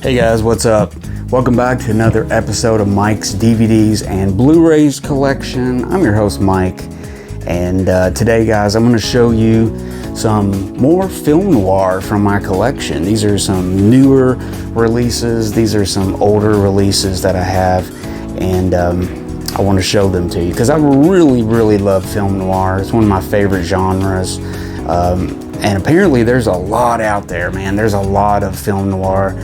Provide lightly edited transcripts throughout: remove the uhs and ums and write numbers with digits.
Hey guys, what's up? Welcome back to another episode of Mike's DVDs and Blu-rays collection. I'm your host Mike, and today guys I'm going to show you some more film noir from my collection. These are some newer releases, these are some older releases that I have, and I want to show them to you because I really love film noir. It's one of my favorite genres, and apparently there's a lot out there, man. There's a lot of film noir,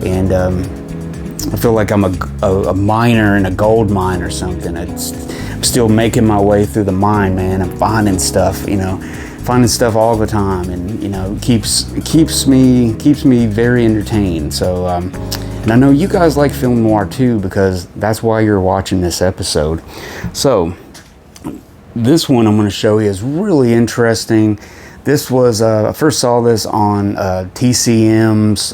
and I feel like I'm a miner in a gold mine or something. I'm still making my way through the mine, man. I'm finding stuff, finding stuff all the time, and keeps me very entertained. So and I know you guys like film noir too, because that's why you're watching this episode. So this one I'm going to show you is really interesting. This was I first saw this on TCM's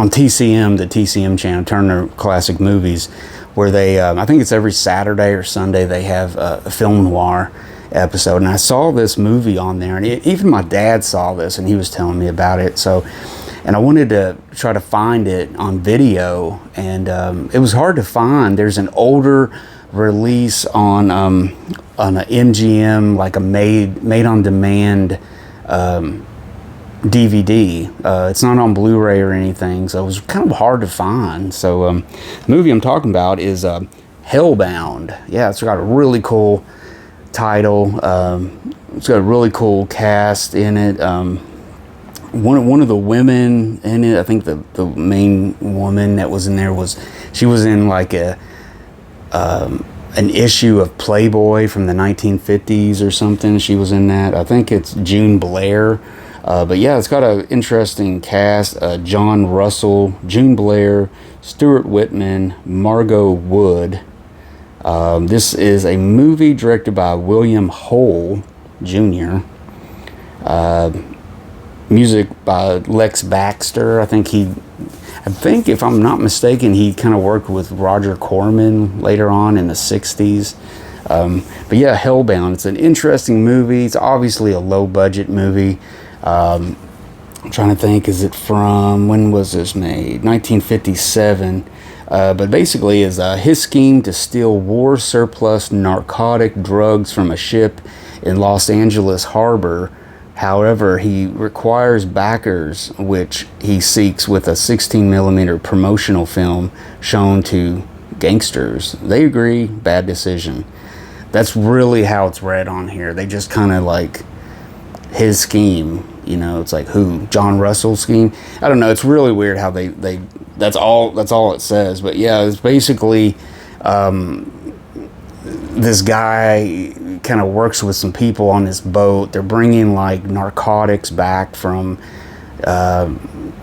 on TCM, the TCM channel, Turner Classic Movies, where they I think it's every Saturday or Sunday they have a film noir episode, and I saw this movie on there, and even my dad saw this and he was telling me about it. So, and I wanted to try to find it on video, and it was hard to find. There's an older release on a MGM, like a made on demand DVD. It's not on Blu-ray or anything, so it was kind of hard to find. So the movie I'm talking about is Hellbound. Yeah, it's got a really cool title. It's got a really cool cast in it. One of the women in it, I think the main woman that was in there she was in like an issue of Playboy from the 1950s or something. She was in that. I think it's June Blair. But yeah, it's got an interesting cast. John Russell, June Blair, Stuart Whitman, Margot Wood. This is a movie directed by William Hole Jr. Music by Lex Baxter. I think if I'm not mistaken, he kind of worked with Roger Corman later on in the 60s. But yeah, Hellbound. It's an interesting movie. It's obviously a low budget movie. I'm trying to think, is it from, when was this made? 1957. But basically is his scheme to steal war surplus narcotic drugs from a ship in Los Angeles harbor. However, he requires backers, which he seeks with a 16mm promotional film shown to gangsters. They agree, bad decision. That's really how it's read on here. They just kind of like his scheme, it's like who? John Russell's scheme? I don't know. It's really weird how they that's all it says. But yeah, it's basically this guy kind of works with some people on this boat. They're bringing like narcotics back from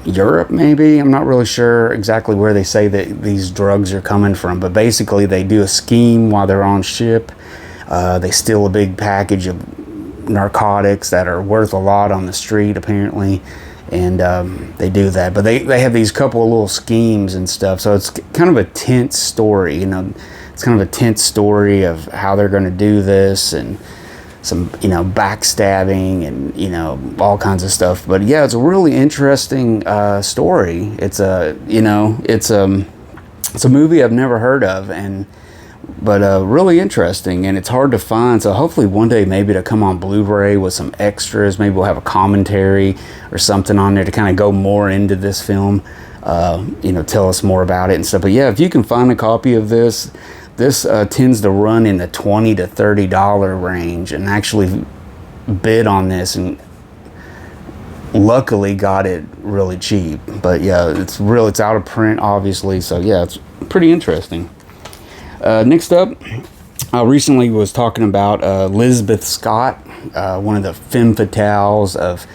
Europe, maybe. I'm not really sure exactly where they say that these drugs are coming from, but basically they do a scheme while they're on ship. They steal a big package of narcotics that are worth a lot on the street apparently, and they do that, but they have these couple of little schemes and stuff, so it's kind of a tense story. It's kind of a tense story of how they're going to do this, and some backstabbing and all kinds of stuff. But yeah, it's a really interesting story. It's a movie I've never heard of, but really interesting, and it's hard to find. So hopefully one day maybe it'll come on Blu-ray with some extras. Maybe we'll have a commentary or something on there to kind of go more into this film, tell us more about it and stuff. But yeah, if you can find a copy of this tends to run in the $20 to $30 range, and actually bid on this and luckily got it really cheap. But yeah, it's out of print obviously, so yeah, it's pretty interesting. Next up, I recently was talking about Elizabeth Scott, one of the femme fatales of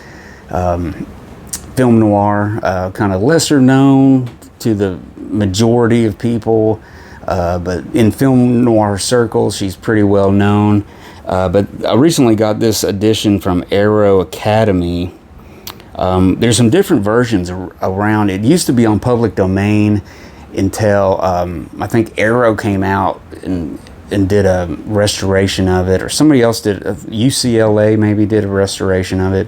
film noir, kind of lesser known to the majority of people, but in film noir circles she's pretty well known. But I recently got this edition from Arrow Academy. There's some different versions around. It used to be on public domain until I think Arrow came out and did a restoration of it, or somebody else did. UCLA maybe did a restoration of it.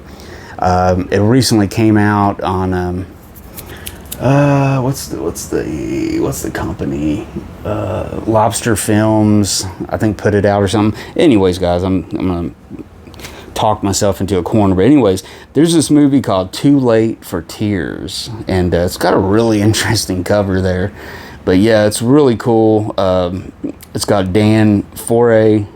It recently came out on What's the company? Lobster Films, I think, put it out or something. Anyways, guys, I'm gonna talk myself into a corner. But anyways, there's this movie called Too Late for Tears, and it's got a really interesting cover there. But yeah, it's really cool. It's got Dan Foray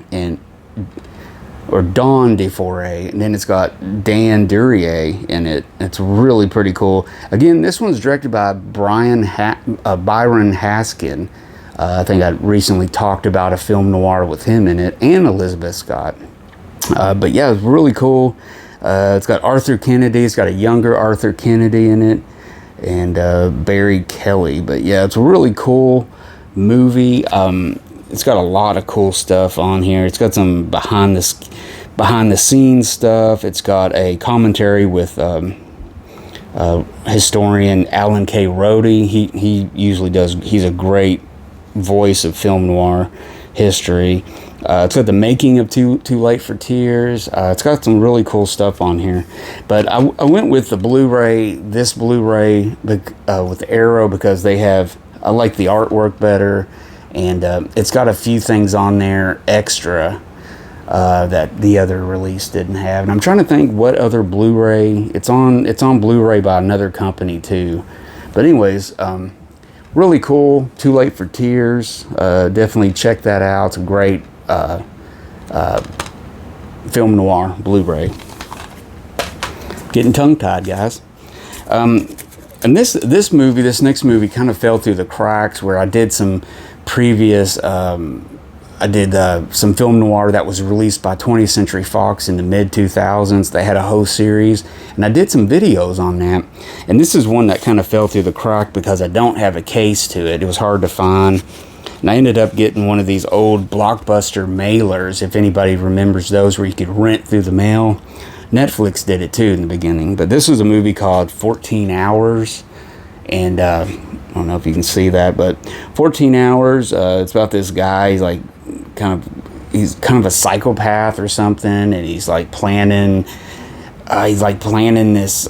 or Don DeForay, and then it's got Dan Duryea in it. It's really pretty cool. Again, this one's directed by Byron Haskin. I think I recently talked about a film noir with him in it, and Elizabeth Scott. But yeah, it's really cool. It's got Arthur Kennedy. It's got a younger Arthur Kennedy in it, and Barry Kelly. But yeah, it's a really cool movie. It's got a lot of cool stuff on here. It's got some behind the scenes stuff. It's got a commentary with historian Alan K. Rhodey. He usually does. He's a great voice of film noir history. It's got the making of Too Late for Tears. It's got some really cool stuff on here. But I went with the Blu-ray, this Blu-ray with Arrow, because I like the artwork better. And it's got a few things on there extra that the other release didn't have. And I'm trying to think what other Blu-ray. It's on Blu-ray by another company too. But anyways, really cool. Too Late for Tears. Definitely check that out. It's a great film noir Blu-ray. Getting tongue-tied, guys. And this next movie kind of fell through the cracks where I did some previous I did some film noir that was released by 20th Century Fox in the mid 2000s. They had a whole series, and I did some videos on that. And this is one that kind of fell through the crack because I don't have a case to it. It was hard to find, and I ended up getting one of these old Blockbuster mailers, if anybody remembers those, where you could rent through the mail. Netflix did it too in the beginning, but this was a movie called 14 Hours, and I don't know if you can see that, but 14 Hours, it's about this guy. He's kind of a psychopath or something, and he's like planning this,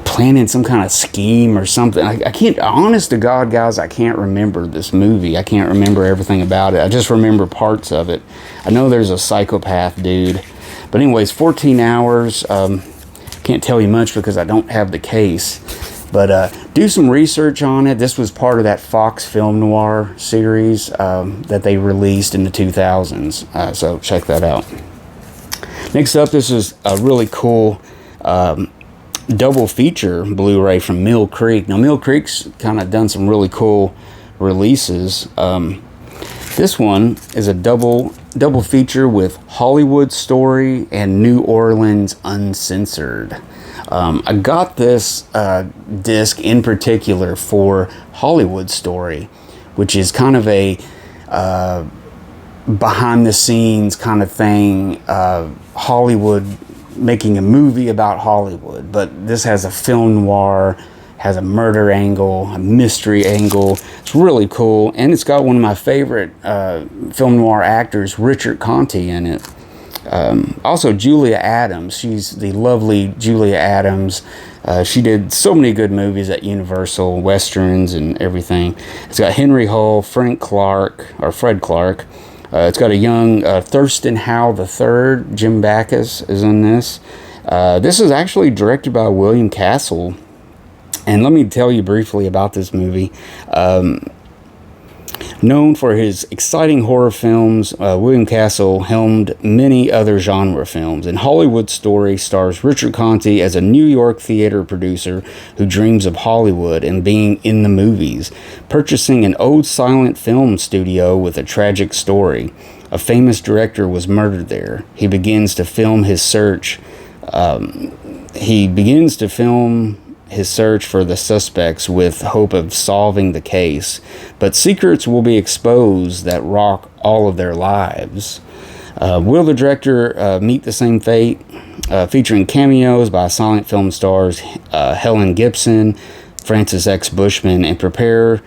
planning some kind of scheme or something. I can't, honest to God, guys, I can't remember this movie. I can't remember everything about it. I just remember parts of it. I know there's a psychopath dude, but anyways, 14 Hours, can't tell you much because I don't have the case. But do some research on it. This was part of that Fox Film Noir series that they released in the 2000s. So check that out. Next up, this is a really cool double feature Blu-ray from Mill Creek. Now, Mill Creek's kind of done some really cool releases. This one is a double feature with Hollywood Story and New Orleans Uncensored. I got this disc in particular for Hollywood Story, which is kind of a behind the scenes kind of thing, Hollywood making a movie about Hollywood. But this has a film noir, has a murder angle, a mystery angle. It's really cool, and it's got one of my favorite film noir actors, Richard Conte, in it. Also Julia Adams. She's the lovely Julia Adams. She did so many good movies at Universal, westerns and everything. It's got Henry Hull, Fred Clark. It's got a young Thurston Howell III. Jim Backus is in this. This is actually directed by William Castle. And let me tell you briefly about this movie. Known for his exciting horror films, William Castle helmed many other genre films. And Hollywood Story stars Richard Conte as a New York theater producer who dreams of Hollywood and being in the movies, purchasing an old silent film studio with a tragic story. A famous director was murdered there. He begins to film his search for the suspects with hope of solving the case, but secrets will be exposed that rock all of their lives. Will the director meet the same fate? Featuring cameos by silent film stars Helen Gibson, Francis X. Bushman, and prepare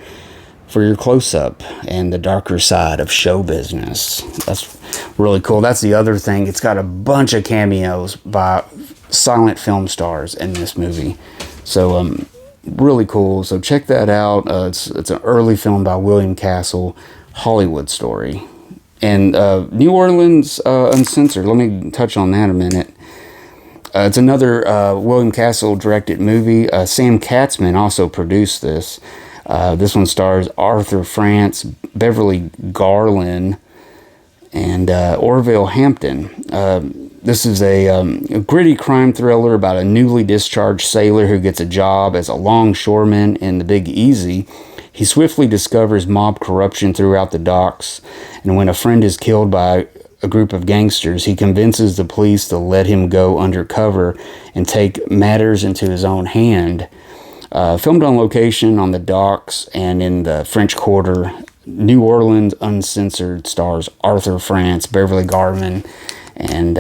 for your close-up and the darker side of show business. That's really cool. That's the other thing. It's got a bunch of cameos by silent film stars in this movie. So really cool. So check that out. It's an early film by William Castle, Hollywood Story. And New Orleans Uncensored, let me touch on that a minute. It's another William Castle directed movie. Sam Katzman also produced this. This one stars Arthur France, Beverly Garland, and Orville Hampton. This is a gritty crime thriller about a newly discharged sailor who gets a job as a longshoreman in the Big Easy. He swiftly discovers mob corruption throughout the docks, and when a friend is killed by a group of gangsters, he convinces the police to let him go undercover and take matters into his own hand. Filmed on location on the docks and in the French Quarter, New Orleans Uncensored stars Arthur France, Beverly Garland, and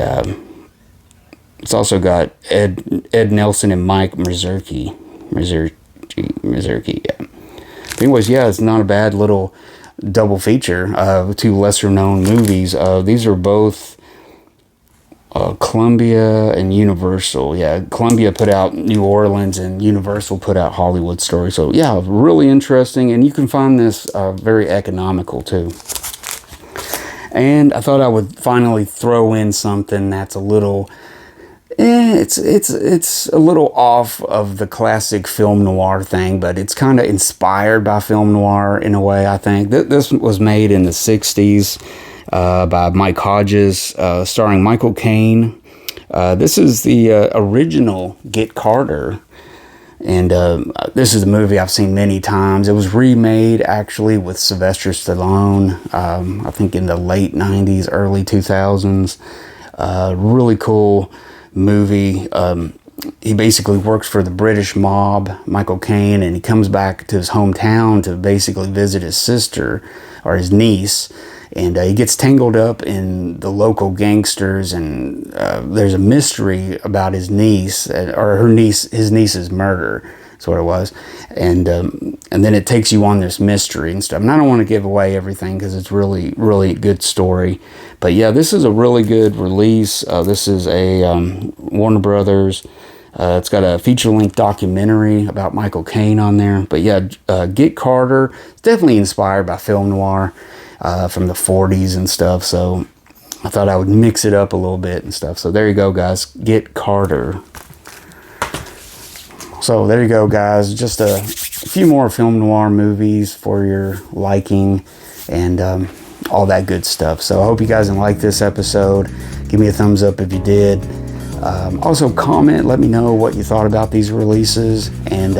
it's also got Ed Nelson and Mike Mazurki. Yeah. Anyways, yeah, it's not a bad little double feature of two lesser known movies. These are both Columbia and Universal. Yeah, Columbia put out New Orleans and Universal put out Hollywood Story. So yeah, really interesting, and you can find this very economical too. And I thought I would finally throw in something that's a little, it's a little off of the classic film noir thing, but it's kind of inspired by film noir in a way, I think. This was made in the 60s by Mike Hodges, starring Michael Caine. This is the original Get Carter. And this is a movie I've seen many times. It was remade, actually, with Sylvester Stallone, I think in the late 90s, early 2000s. Really cool movie. He basically works for the British mob, Michael Caine, and he comes back to his hometown to basically visit his sister, or his niece. And he gets tangled up in the local gangsters, and there's a mystery about his niece, or his niece's murder. That's what it was. And then it takes you on this mystery and stuff. And I don't want to give away everything because it's really, really good story. But yeah, this is a really good release. This is a Warner Brothers. It's got a feature-length documentary about Michael Caine on there. But yeah, Get Carter. It's definitely inspired by film noir. From the 40s and stuff, so I thought I would mix it up a little bit and stuff. So there you go, guys. Get Carter. So there you go, guys. Just a few more film noir movies for your liking and all that good stuff. So I hope you guys liked this episode. Give me a thumbs up if you did. Also comment, let me know what you thought about these releases and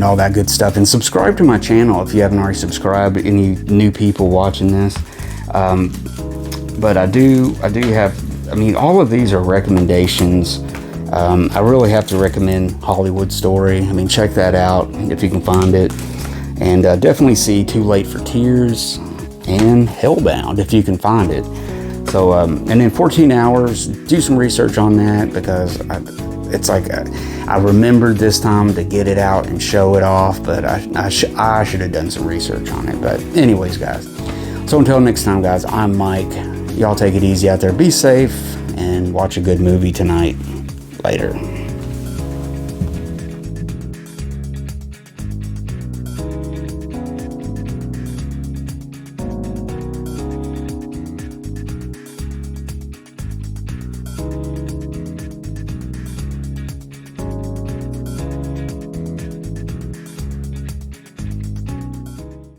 all that good stuff, and subscribe to my channel if you haven't already subscribed. Any new people watching this, but I do have, I mean, all of these are recommendations. I really have to recommend Hollywood Story. I mean, check that out if you can find it, and definitely see Too Late for Tears and Hellbound if you can find it. So and in 14 hours, do some research on that, because it's like I remembered this time to get it out and show it off, but I should have done some research on it. But anyways, guys, so until next time, guys, I'm Mike. Y'all take it easy out there. Be safe and watch a good movie tonight. Later.